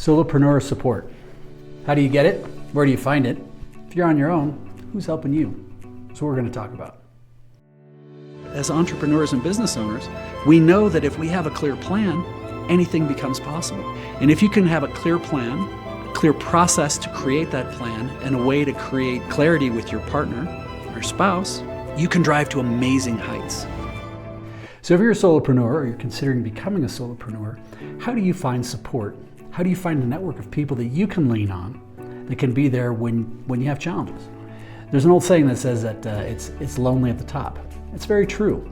Solopreneur Support. How do you get it? Where do you find it? If you're on your own, who's helping you? That's what we're going to talk about. As entrepreneurs and business owners, we know that if we have a clear plan, anything becomes possible. And if you can have a clear plan, a clear process to create that plan, and a way to create clarity with your partner or spouse, you can drive to amazing heights. So if you're a solopreneur or you're considering becoming a solopreneur, how do you find support? How do you find a network of people that you can lean on that can be there when you have challenges? There's an old saying that says that it's lonely at the top. It's very true.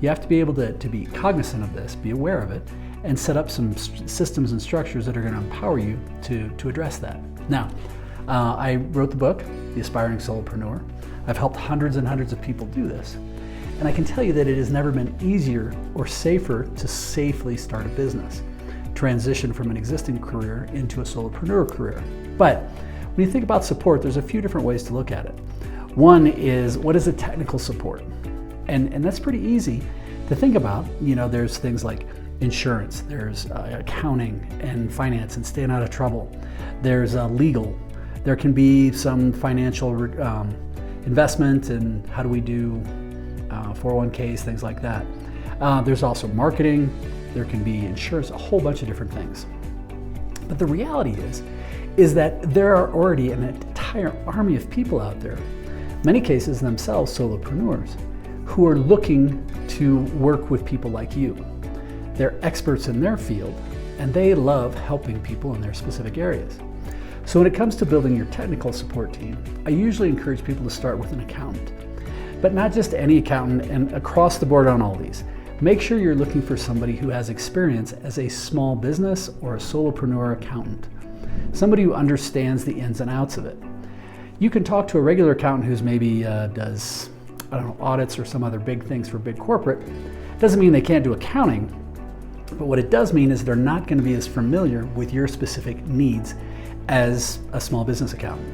You have to be able to be cognizant of this, be aware of it, and set up some systems and structures that are going to empower you to address that. Now, I wrote the book, The Aspiring Solopreneur. I've helped hundreds and hundreds of people do this. And I can tell you that it has never been easier or safer to safely start a business, transition from an existing career into a solopreneur career. But when you think about support, there's a few different ways to look at it. One is, what is the technical support? And that's pretty easy to think about. You know, there's things like insurance, there's accounting and finance and staying out of trouble. There's legal. There can be some financial investment and how do we do 401ks, things like that. There's also marketing. There can be insurance, a whole bunch of different things. But the reality is that there are already an entire army of people out there, many cases themselves solopreneurs, who are looking to work with people like you. They're experts in their field, and they love helping people in their specific areas. So when it comes to building your technical support team, I usually encourage people to start with an accountant, but not just any accountant, and across the board on all these. Make sure you're looking for somebody who has experience as a small business or a solopreneur accountant, somebody who understands the ins and outs of it. You can talk to a regular accountant who's maybe does, I don't know, audits or some other big things for big corporate. Doesn't mean they can't do accounting, but what it does mean is they're not going to be as familiar with your specific needs as a small business accountant.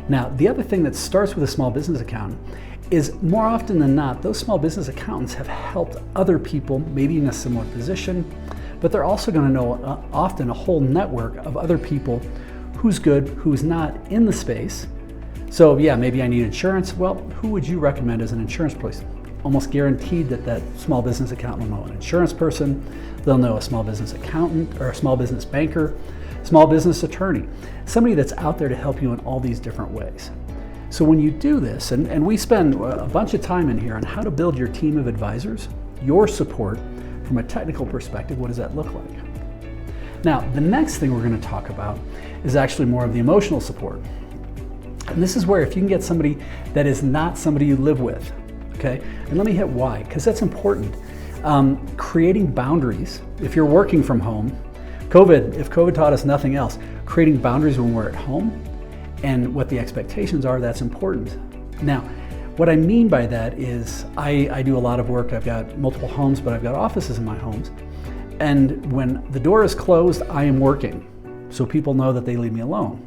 Now, the other thing that starts with a small business accountant is more often than not, those small business accountants have helped other people, maybe in a similar position, but they're also going to know often a whole network of other people who's good, who's not in the space. So yeah, maybe I need insurance. Well, who would you recommend as an insurance person? Almost guaranteed that small business accountant will know an insurance person. They'll know a small business accountant or a small business banker, small business attorney, somebody that's out there to help you in all these different ways. So when you do this, and we spend a bunch of time in here on how to build your team of advisors, your support from a technical perspective, what does that look like? Now, the next thing we're going to talk about is actually more of the emotional support. And this is where if you can get somebody that is not somebody you live with, okay? And let me hit why, because that's important. Creating boundaries, if you're working from home, if COVID taught us nothing else, creating boundaries when we're at home and what the expectations are, that's important. Now, what I mean by that is I do a lot of work. I've got multiple homes, but I've got offices in my homes. And when the door is closed, I am working. So people know that they leave me alone.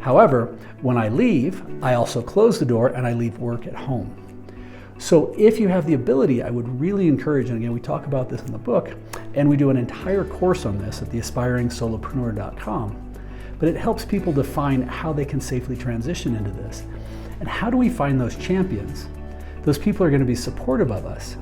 However, when I leave, I also close the door and I leave work at home. So if you have the ability, I would really encourage, and again, we talk about this in the book, and we do an entire course on this at theaspiringsolopreneur.com. But it helps people define how they can safely transition into this. And how do we find those champions? Those people are going to be supportive of us,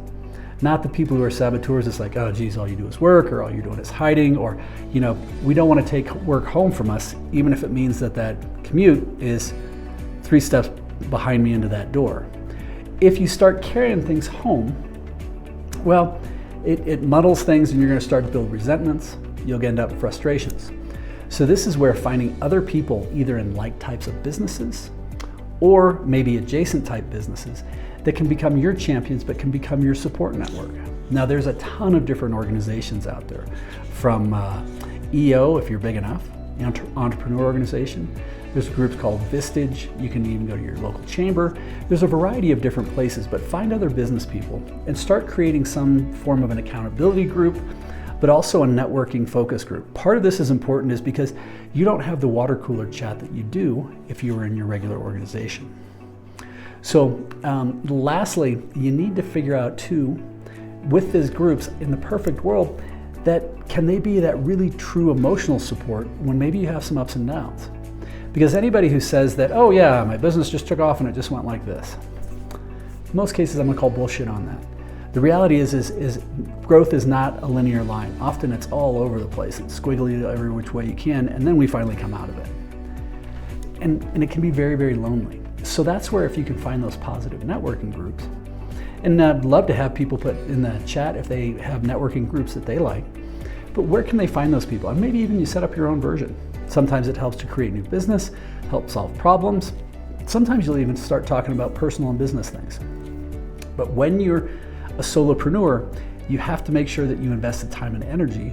not the people who are saboteurs. It's like, oh geez, all you do is work, or all you're doing is hiding, or, you know, we don't want to take work home from us, even if it means that commute is 3 steps behind me into that door. If you start carrying things home, well, it muddles things, and you're going to start to build resentments. You'll end up with frustrations. So this is where finding other people, either in like types of businesses or maybe adjacent type businesses, that can become your champions but can become your support network. Now there's a ton of different organizations out there, from EO, if you're big enough, entrepreneur organization. There's groups called Vistage. You can even go to your local chamber. There's a variety of different places, but find other business people and start creating some form of an accountability group, but also a networking focus group. Part of this is important is because you don't have the water cooler chat that you do if you were in your regular organization. So lastly, you need to figure out too, with these groups, in the perfect world, that can they be that really true emotional support when maybe you have some ups and downs? Because anybody who says that, oh yeah, my business just took off and it just went like this, in most cases I'm gonna call bullshit on that. The reality is growth is not a linear line. Often it's all over the place. It's squiggly every which way you can, and then we finally come out of it. And it can be very, very lonely. So that's where if you can find those positive networking groups, and I'd love to have people put in the chat if they have networking groups that they like, but where can they find those people? And maybe even you set up your own version. Sometimes it helps to create new business, help solve problems. Sometimes you'll even start talking about personal and business things. But when you're a solopreneur, you have to make sure that you invest the time and energy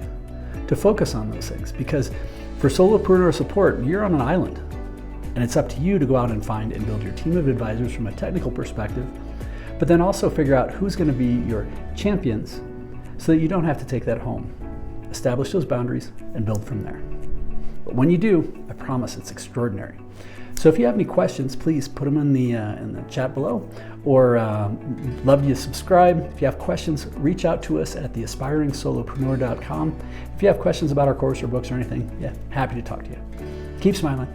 to focus on those things. Because for Solopreneur Support, you're on an island. And it's up to you to go out and find and build your team of advisors from a technical perspective, but then also figure out who's going to be your champions so that you don't have to take that home. Establish those boundaries and build from there. But when you do, I promise it's extraordinary. So if you have any questions, please put them in the chat below, or love you to subscribe. If you have questions, reach out to us at theaspiringsolopreneur.com. If you have questions about our course or books or anything, yeah, happy to talk to you. Keep smiling.